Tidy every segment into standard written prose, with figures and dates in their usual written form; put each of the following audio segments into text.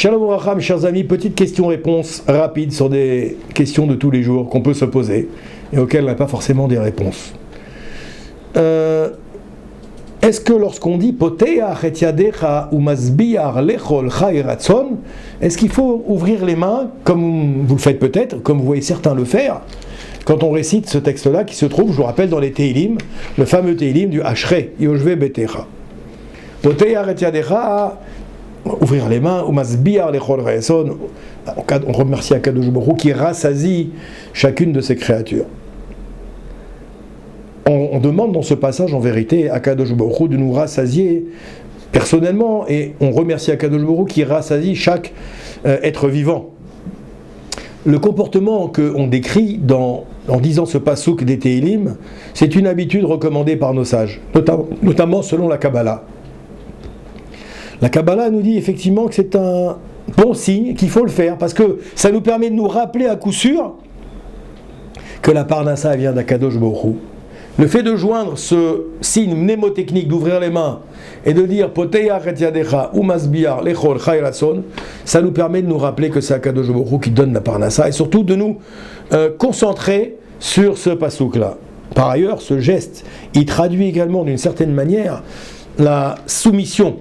Shalom Ouracha, mes chers amis, petite question-réponse rapide sur des questions de tous les jours qu'on peut se poser et auxquelles on n'a pas forcément des réponses. Est-ce que lorsqu'on dit Poteach et yadecha ou masbiar lechol chay ratzon, est-ce qu'il faut ouvrir les mains, comme vous le faites peut-être, comme vous voyez certains le faire, quand on récite ce texte-là qui se trouve, je vous rappelle, dans les Teilim, le fameux Teilim du Ashrei Yoshve Betecha. Poteach et yadecha, ouvrir les mains, ou masbiar lechol chay ratzon, on remercie Akadosh Baruch Hu qui rassasie chacune de ses créatures. On demande dans ce passage en vérité à Kadosh Baruch Hu de nous rassasier personnellement, et on remercie Akadosh Baruch Hu qui rassasie chaque être vivant. Le comportement qu'on décrit en disant ce passouk des Teilim, c'est une habitude recommandée par nos sages, notamment selon la Kabbalah. La Kabbalah nous dit effectivement que c'est un bon signe, qu'il faut le faire, parce que ça nous permet de nous rappeler à coup sûr que la Parnassa vient d'Akadosh Baruch Hu. Le fait de joindre ce signe mnémotechnique d'ouvrir les mains et de dire Poteach et yadecha ou masbiar lechol chay ratzon, ça nous permet de nous rappeler que c'est Akadosh Baruch Hu qui donne la parnassa et surtout de nous concentrer sur ce pasouk-là. Par ailleurs, ce geste, il traduit également d'une certaine manière la soumission,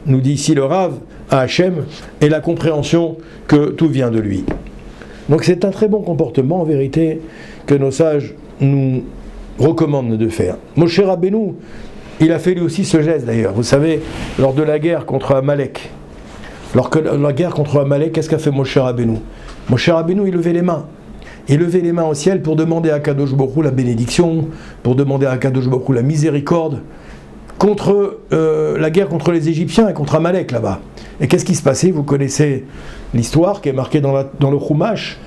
nous dit ici le Rav, à Hachem et la compréhension que tout vient de lui. Donc c'est un très bon comportement en vérité que nos sages nous recommande de faire. Moshe Rabbeinu, il a fait lui aussi ce geste d'ailleurs. Vous savez, lors de la guerre contre Amalek, qu'est-ce qu'a fait Moshe Rabbeinu? Moshe Rabbeinu, il levait les mains. Il levait les mains au ciel pour demander à Kadosh Baruch Hu la bénédiction, pour demander à Kadosh Baruch Hu la miséricorde, contre la guerre contre les Égyptiens et contre Amalek là-bas. Et qu'est-ce qui se passait? Vous connaissez l'histoire qui est marquée dans le Chumash.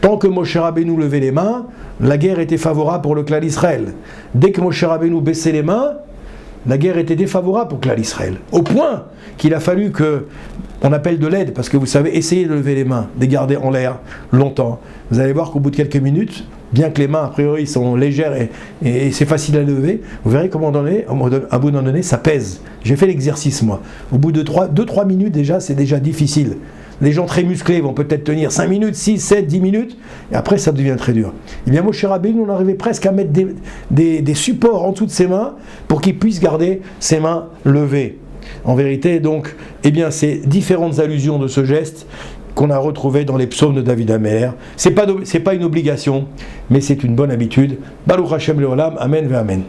Tant que Moshe Rabbeinu levait les mains, la guerre était favorable pour le clan d'Israël. Dès que Moshe Rabbeinu baissait les mains, la guerre était défavorable pour le clan d'Israël. Au point qu'il a fallu qu'on appelle de l'aide, parce que vous savez, essayez de lever les mains, de les garder en l'air longtemps. Vous allez voir qu'au bout de quelques minutes, bien que les mains a priori sont légères et c'est facile à lever, vous verrez comment à bout d'un donné, ça pèse. J'ai fait l'exercice moi. Au bout de 2-3 minutes déjà, c'est déjà difficile. Les gens très musclés vont peut-être tenir 5 minutes, 6, 7, 10 minutes, et après ça devient très dur. Et bien Moshe Rabbeinu, on arrivait presque à mettre des supports en dessous de ses mains pour qu'il puisse garder ses mains levées. En vérité, donc, eh bien, ces différentes allusions de ce geste qu'on a retrouvé dans les psaumes de David Améler. C'est pas une obligation, mais c'est une bonne habitude. Baruch Hashem Leolam, Amen ve Amen.